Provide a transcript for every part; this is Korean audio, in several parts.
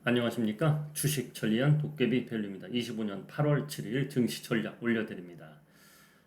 안녕하십니까? 주식 전리안 도깨비 밸류입니다. 25년 8월 7일 증시 전략 올려드립니다.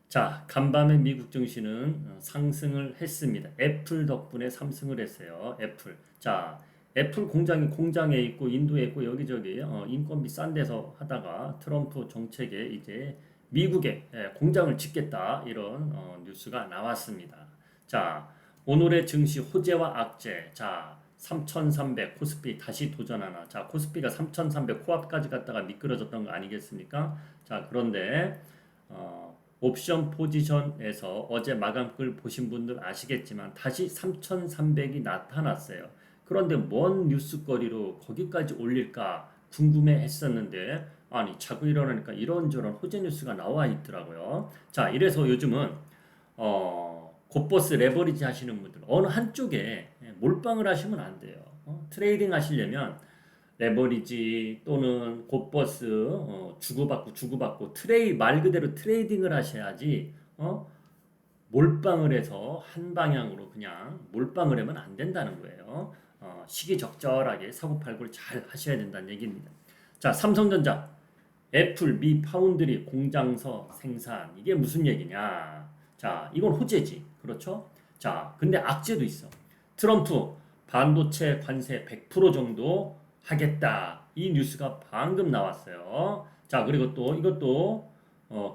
자, 간밤에 미국 증시는 상승을 했습니다. 애플 덕분에 상승을 했어요. 애플. 자, 애플 공장에 있고 인도에 있고 여기저기 인건비 싼 데서 하다가 트럼프 정책에 이제 미국에 공장을 짓겠다 이런 뉴스가 나왔습니다. 자, 오늘의 증시 호재와 악재. 자, 3,300 코스피 다시 도전하나. 자, 코스피가 3,300 코앞까지 갔다가 미끄러졌던 거 아니겠습니까? 자, 그런데 옵션 포지션에서 어제 마감글 보신 분들 아시겠지만 다시 3,300이 나타났어요. 그런데 뭔 뉴스거리로 거기까지 올릴까 궁금해 했었는데 아니 자꾸 일어나니까 이런저런 호재 뉴스가 나와 있더라고요. 자, 이래서 요즘은 곧버스 레버리지 하시는 분들 어느 한쪽에 몰빵을 하시면 안 돼요. 트레이딩 하시려면 레버리지 또는 곧버스 주고받고 말 그대로 트레이딩을 하셔야지 몰빵을 해서 한 방향으로 그냥 몰빵을 하면 안 된다는 거예요. 시기적절하게 사고팔고를 잘 하셔야 된다는 얘기입니다. 자, 삼성전자, 애플, 미 파운드리 공장서 생산 이게 무슨 얘기냐? 자, 이건 호재지. 그렇죠? 자, 근데 악재도 있어. 트럼프 반도체 관세 100% 정도 하겠다. 이 뉴스가 방금 나왔어요. 자, 그리고 또 이것도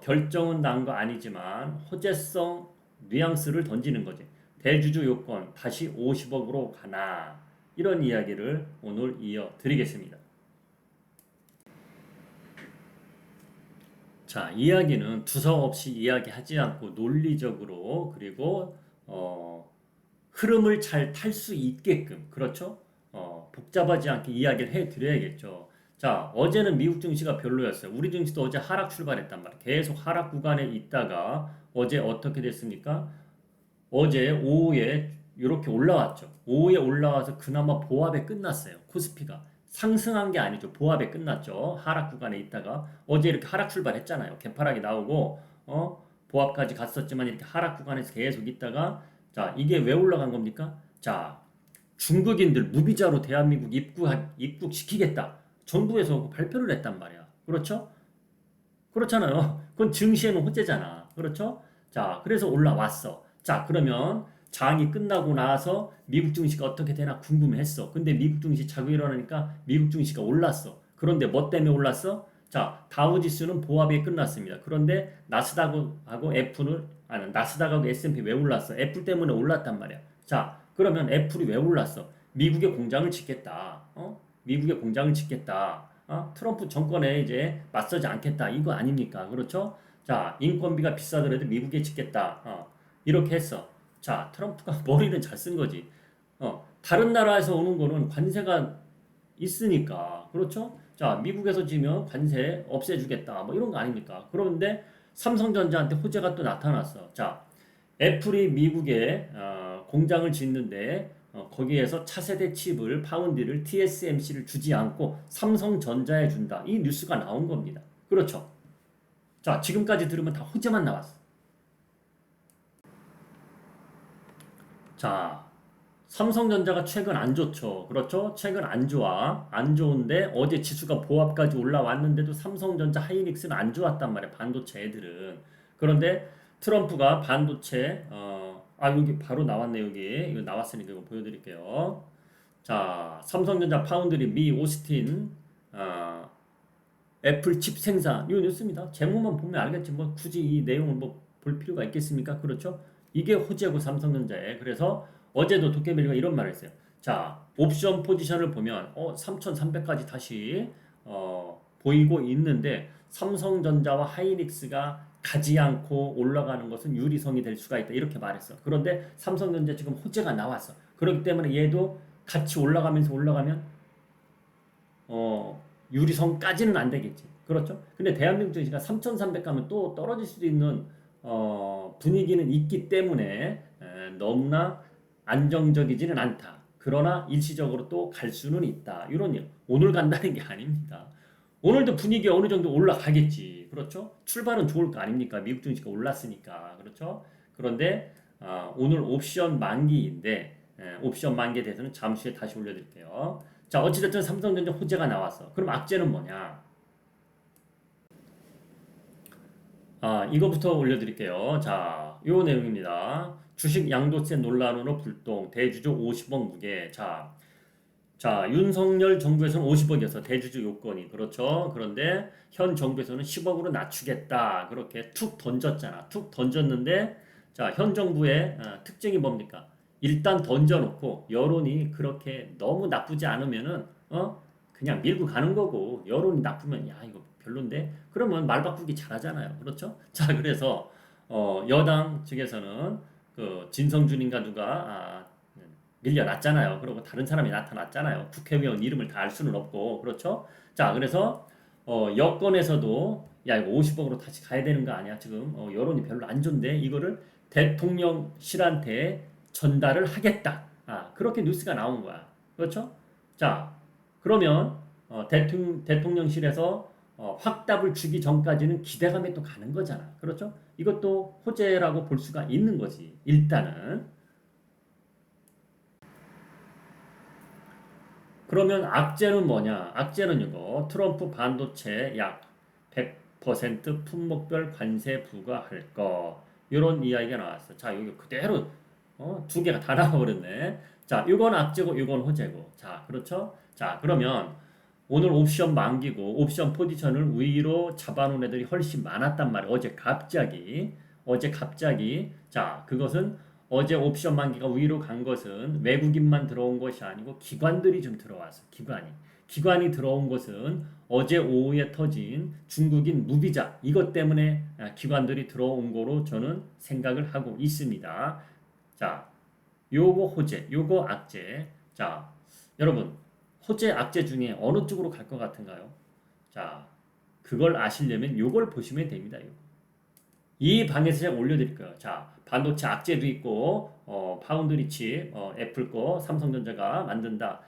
결정은 난 거 아니지만 호재성 뉘앙스를 던지는 거지. 대주주 요건 다시 50억으로 가나. 이런 이야기를 오늘 이어 드리겠습니다. 자, 이야기는 두서없이 이야기하지 않고 논리적으로 그리고 흐름을 잘 탈 수 있게끔 그렇죠? 복잡하지 않게 이야기를 해드려야겠죠. 자, 어제는 미국 증시가 별로였어요. 우리 증시도 어제 하락 출발했단 말이에요. 계속 하락 구간에 있다가 어제 어떻게 됐습니까? 어제 오후에 이렇게 올라왔죠. 오후에 올라와서 그나마 보합에 끝났어요. 코스피가. 상승한 게 아니죠. 보합에 끝났죠. 하락 구간에 있다가 어제 이렇게 하락 출발했잖아요. 개파락이 나오고 보합까지 갔었지만 이렇게 하락 구간에서 계속 있다가 자, 이게 왜 올라간 겁니까? 자, 중국인들 무비자로 대한민국 입국시키겠다. 정부에서 발표를 했단 말이야. 그렇죠? 그렇잖아요. 그건 증시에는 호재잖아. 그렇죠? 자, 그래서 올라왔어. 자, 그러면 장이 끝나고 나서 미국 증시가 어떻게 되나 궁금했어. 근데 미국 증시 자고 일어나니까 미국 증시가 올랐어. 그런데 뭐 때문에 올랐어? 자, 다우지수는 보합이 끝났습니다. 그런데 나스닥하고 S&P 왜 올랐어? 애플 때문에 올랐단 말이야. 자, 그러면 애플이 왜 올랐어? 미국에 공장을 짓겠다. 미국에 공장을 짓겠다. 트럼프 정권에 이제 맞서지 않겠다. 이거 아닙니까? 그렇죠? 자, 인건비가 비싸더라도 미국에 짓겠다. 이렇게 했어. 자, 트럼프가 머리는 잘 쓴 거지. 다른 나라에서 오는 거는 관세가 있으니까. 그렇죠? 자, 미국에서 지면 관세 없애주겠다. 뭐 이런 거 아닙니까? 그런데 삼성전자한테 호재가 또 나타났어. 자, 애플이 미국에 공장을 짓는데 거기에서 차세대 칩을 파운드를 TSMC를 주지 않고 삼성전자에 준다. 이 뉴스가 나온 겁니다. 그렇죠? 자, 지금까지 들으면 다 호재만 나왔어. 자, 삼성전자가 최근 안 좋죠. 그렇죠? 최근 안 좋아. 안 좋은데 어제 지수가 보합까지 올라왔는데도 삼성전자 하이닉스는 안 좋았단 말이야. 반도체 애들은. 그런데 트럼프가 반도체 여기 바로 나왔네 여기. 이거 나왔으니까 이거 보여드릴게요. 자, 삼성전자 파운드리 미 오스틴 애플 칩 생산 이거 뉴스입니다. 제목만 보면 알겠지. 뭐 굳이 이 내용을 뭐 볼 필요가 있겠습니까? 그렇죠? 이게 호재고 삼성전자에. 그래서 어제도 도깨비가 이런 말을 했어요. 자, 옵션 포지션을 보면 3,300까지 다시 보이고 있는데 삼성전자와 하이닉스가 가지 않고 올라가는 것은 유리성이 될 수가 있다. 이렇게 말했어. 그런데 삼성전자 지금 호재가 나왔어. 그렇기 때문에 얘도 같이 올라가면 유리성까지는 안 되겠지. 그렇죠? 근데 대한민국 증시가 3,300 가면 또 떨어질 수도 있는 분위기는 있기 때문에 너무나 안정적이지는 않다. 그러나 일시적으로 또 갈 수는 있다. 이런 오늘 간다는 게 아닙니다. 오늘도 분위기 어느 정도 올라가겠지. 그렇죠? 출발은 좋을 거 아닙니까? 미국 증시가 올랐으니까. 그렇죠? 그런데 오늘 옵션 만기인데 옵션 만기에 대해서는 잠시 후에 다시 올려드릴게요. 자, 어찌됐든 삼성전자 호재가 나왔어. 그럼 악재는 뭐냐? 이거부터 올려드릴게요. 자, 요 내용입니다. 주식 양도세 논란으로 불똥, 대주주 50억 무게. 자, 윤석열 정부에서는 50억이었어. 대주주 요건이. 그렇죠. 그런데 현 정부에서는 10억으로 낮추겠다. 그렇게 툭 던졌잖아. 툭 던졌는데, 자, 현 정부의 특징이 뭡니까? 일단 던져놓고 여론이 그렇게 너무 나쁘지 않으면은, 그냥 밀고 가는 거고, 여론이 나쁘면, 야, 이거 별론데? 그러면 말 바꾸기 잘하잖아요. 그렇죠? 자, 그래서, 여당 측에서는 그 진성준인가 누가, 밀려났잖아요. 그리고 다른 사람이 나타났잖아요. 국회의원 이름을 다 알 수는 없고 그렇죠? 자, 그래서 여권에서도 야 이거 50억으로 다시 가야 되는 거 아니야? 지금 여론이 별로 안 좋은데 이거를 대통령실한테 전달을 하겠다. 그렇게 뉴스가 나온 거야. 그렇죠? 자, 그러면 대통령실에서 확답을 주기 전까지는 기대감에 또 가는 거잖아. 그렇죠? 이것도 호재라고 볼 수가 있는 거지. 일단은. 그러면 악재는 뭐냐? 악재는 이거 트럼프 반도체 약 100% 품목별 관세 부과할 거 이런 이야기가 나왔어. 자, 여기 그대로 두 개가 다 나와버렸네. 자, 이건 악재고 이건 호재고. 자, 그렇죠? 자, 그러면 오늘 옵션 만기고 옵션 포지션을 위로 잡아놓은 애들이 훨씬 많았단 말이야. 어제 갑자기 자, 그것은 어제 옵션 만기가 위로 간 것은 외국인만 들어온 것이 아니고 기관들이 좀 들어왔어. 기관이 들어온 것은 어제 오후에 터진 중국인 무비자 이것 때문에 기관들이 들어온 거로 저는 생각을 하고 있습니다. 자, 요거 호재, 요거 악재. 자, 여러분 호재, 악재 중에 어느 쪽으로 갈 것 같은가요? 자, 그걸 아시려면 요걸 보시면 됩니다. 이 방에서 제가 올려드릴 거예요. 자, 반도체 악재도 있고, 파운드리치, 애플 거, 삼성전자가 만든다.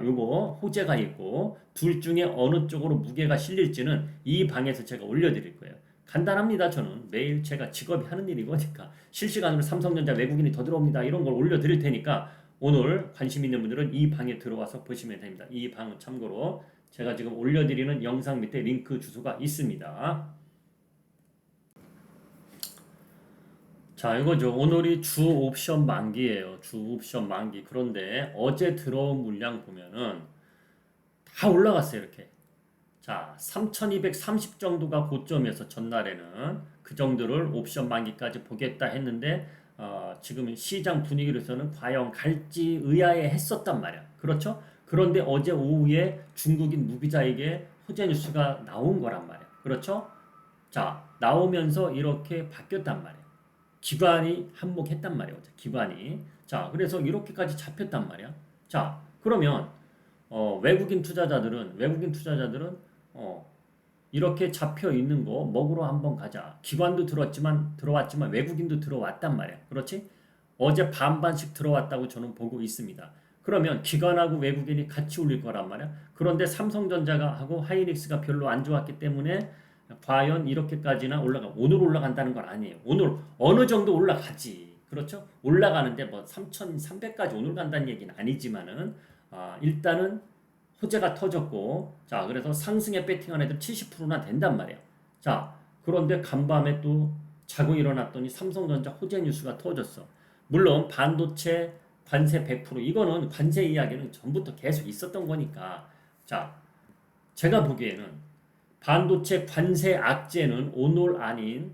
요거 호재가 있고, 둘 중에 어느 쪽으로 무게가 실릴지는 이 방에서 제가 올려드릴 거예요. 간단합니다. 저는 매일 제가 직업이 하는 일이거니까 실시간으로 삼성전자 외국인이 더 들어옵니다. 이런 걸 올려드릴 테니까 오늘 관심 있는 분들은 이 방에 들어와서 보시면 됩니다. 이 방은 참고로 제가 지금 올려드리는 영상 밑에 링크 주소가 있습니다. 자, 이거죠. 오늘이 주 옵션 만기예요. 주 옵션 만기. 그런데 어제 들어온 물량 보면은 다 올라갔어요, 이렇게. 자, 3,230 정도가 고점이어서 전날에는 그 정도를 옵션 만기까지 보겠다 했는데 지금 시장 분위기로서는 과연 갈지 의아해 했었단 말이야. 그렇죠? 그런데 어제 오후에 중국인 무비자에게 호재 뉴스가 나온 거란 말이야. 그렇죠? 자, 나오면서 이렇게 바뀌었단 말이야. 기관이 한몫했단 말이에요. 기관이. 자, 그래서 이렇게까지 잡혔단 말이야. 자, 그러면 외국인 투자자들은 이렇게 잡혀 있는 거 먹으러 한번 가자. 기관도 들어왔지만 외국인도 들어왔단 말이야. 그렇지? 어제 반반씩 들어왔다고 저는 보고 있습니다. 그러면 기관하고 외국인이 같이 올릴 거란 말이야. 그런데 삼성전자가 하고 하이닉스가 별로 안 좋았기 때문에 과연 이렇게까지나 오늘 올라간다는 건 아니에요. 오늘 어느 정도 올라가지. 그렇죠? 올라가는데 뭐 3,300까지 오늘 간다는 얘기는 아니지만은 일단은 호재가 터졌고 자, 그래서 상승에 배팅한 애들 70%나 된단 말이야. 자, 그런데 간밤에 또 자고 일어났더니 삼성전자 호재 뉴스가 터졌어. 물론 반도체 관세 100% 이거는 관세 이야기는 전부터 계속 있었던 거니까 자, 제가 보기에는 반도체 관세 악재는 오늘 아닌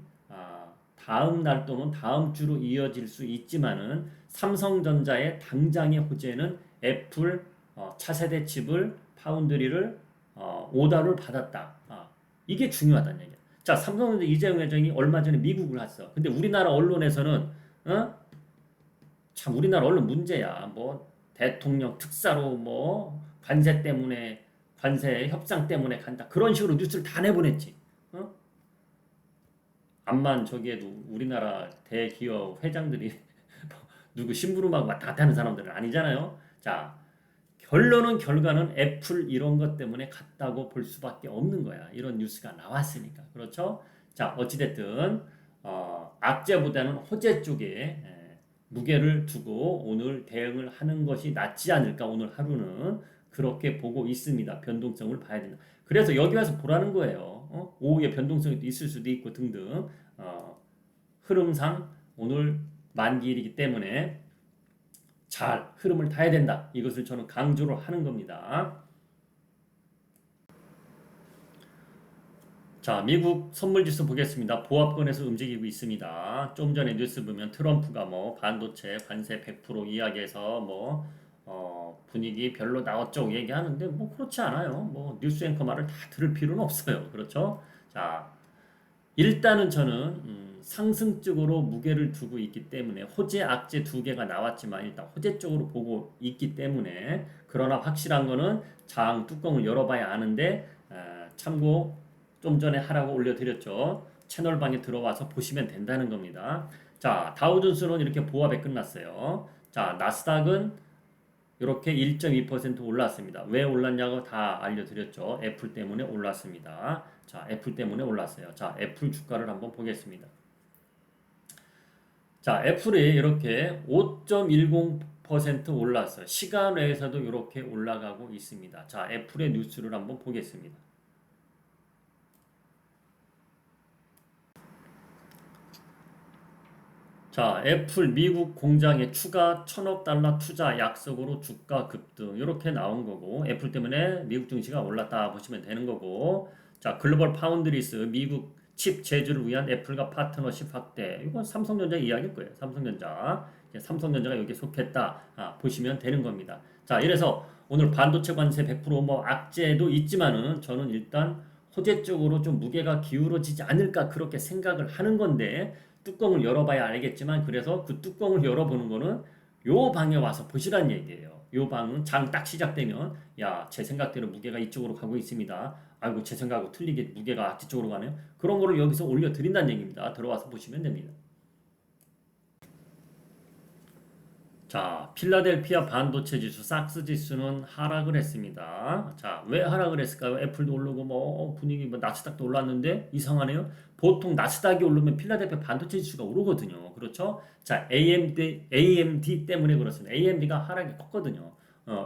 다음 날 또는 다음 주로 이어질 수 있지만은 삼성전자의 당장의 호재는 애플 차세대 칩을 파운드리를 오더를 받았다. 이게 중요하다는 얘기야. 자, 삼성전자 이재용 회장이 얼마 전에 미국을 갔어. 근데 우리나라 언론에서는 참 우리나라 언론 문제야. 뭐 대통령 특사로 뭐 관세 협상 때문에 간다. 그런 식으로 뉴스를 다 내보냈지. 암만 저기에도 우리나라 대기업 회장들이 누구 심부름하고 왔다 갔다 하는 사람들은 아니잖아요. 자, 결과는 애플 이런 것 때문에 갔다고 볼 수밖에 없는 거야. 이런 뉴스가 나왔으니까. 그렇죠? 자, 어찌됐든 악재보다는 호재 쪽에 무게를 두고 오늘 대응을 하는 것이 낫지 않을까 오늘 하루는 그렇게 보고 있습니다. 변동성을 봐야 된다. 그래서 여기 와서 보라는 거예요. 오후에 변동성이 있을 수도 있고 등등. 흐름상 오늘 만기일이기 때문에 잘 흐름을 타야 된다. 이것을 저는 강조를 하는 겁니다. 자, 미국 선물지수 보겠습니다. 보합권에서 움직이고 있습니다. 좀 전에 뉴스 보면 트럼프가 뭐 반도체 관세 100% 이야기해서 뭐 분위기 별로 나왔죠 얘기하는데 뭐 그렇지 않아요. 뭐 뉴스 앵커 말을 다 들을 필요는 없어요. 그렇죠? 자, 일단은 저는 상승 쪽으로 무게를 두고 있기 때문에 호재, 악재 두 개가 나왔지만 일단 호재 쪽으로 보고 있기 때문에 그러나 확실한 거는 장 뚜껑을 열어봐야 아는데 참고 좀 전에 하라고 올려드렸죠. 채널방에 들어와서 보시면 된다는 겁니다. 자, 다우존스는 이렇게 보합에 끝났어요. 자, 나스닥은 이렇게 1.2% 올랐습니다. 왜 올랐냐고 다 알려드렸죠. 애플 때문에 올랐습니다. 자, 애플 때문에 올랐어요. 자, 애플 주가를 한번 보겠습니다. 자, 애플이 이렇게 5.10% 올랐어요. 시간 외에서도 이렇게 올라가고 있습니다. 자, 애플의 뉴스를 한번 보겠습니다. 자, 애플 미국 공장에 추가 1,000억 달러 투자 약속으로 주가 급등 이렇게 나온 거고 애플 때문에 미국 증시가 올랐다 보시면 되는 거고 자, 글로벌 파운드리스 미국 칩 제조를 위한 애플과 파트너십 확대 이건 삼성전자 이야기일 거예요. 삼성전자 이제 삼성전자가 여기에 속했다 보시면 되는 겁니다. 자, 이래서 오늘 반도체 관세 100%뭐 악재도 있지만은 저는 일단 호재 쪽으로 좀 무게가 기울어지지 않을까 그렇게 생각을 하는 건데 뚜껑을 열어봐야 알겠지만 그래서 그 뚜껑을 열어보는 거는 요 방에 와서 보시란 얘기예요. 요 방은 장 딱 시작되면 야, 제 생각대로 무게가 이쪽으로 가고 있습니다. 아이고 제 생각하고 틀리게 무게가 뒤쪽으로 가네요. 그런 거를 여기서 올려드린다는 얘기입니다. 들어와서 보시면 됩니다. 자, 필라델피아 반도체 지수, 삭스 지수는 하락을 했습니다. 자, 왜 하락을 했을까요? 애플도 오르고 뭐 분위기 뭐 나스닥도 올랐는데 이상하네요. 보통 나스닥이 오르면 필라델피아 반도체 지수가 오르거든요. 그렇죠? 자, AMD 때문에 그렇습니다. AMD가 하락이 컸거든요.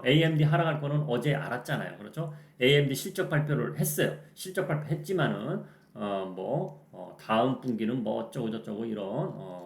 AMD 하락할 거는 어제 알았잖아요. 그렇죠? AMD 실적 발표를 했어요. 실적 발표했지만은 다음 분기는 뭐 어쩌고 저쩌고 이런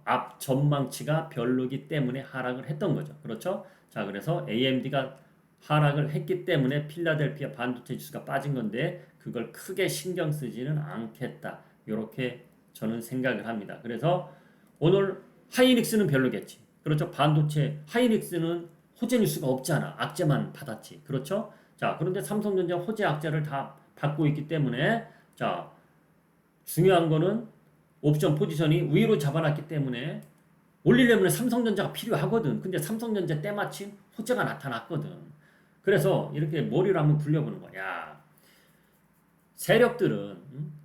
앞 전망치가 별로기 때문에 하락을 했던 거죠. 그렇죠? 자, 그래서 AMD가 하락을 했기 때문에 필라델피아 반도체 지수가 빠진 건데 그걸 크게 신경 쓰지는 않겠다. 이렇게 저는 생각을 합니다. 그래서 오늘 하이닉스는 별로겠지. 그렇죠? 반도체 하이닉스는 호재 뉴스가 없잖아. 악재만 받았지. 그렇죠? 자, 그런데 삼성전자 호재 악재를 다 받고 있기 때문에 자, 중요한 거는 옵션 포지션이 위로 잡아놨기 때문에 올리려면 삼성전자가 필요하거든. 근데 삼성전자 때마침 호재가 나타났거든. 그래서 이렇게 머리를 한번 굴려보는 거야. 세력들은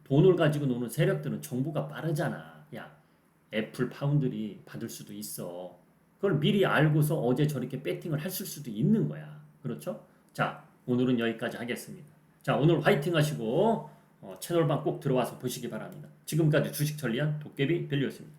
돈을 가지고 노는 세력들은 정보가 빠르잖아. 야, 애플 파운드리 받을 수도 있어. 그걸 미리 알고서 어제 저렇게 배팅을 했을 수도 있는 거야. 그렇죠? 자, 오늘은 여기까지 하겠습니다. 자, 오늘 화이팅 하시고 채널방 꼭 들어와서 보시기 바랍니다. 지금까지 주식 천리안 도깨비 밸류였습니다.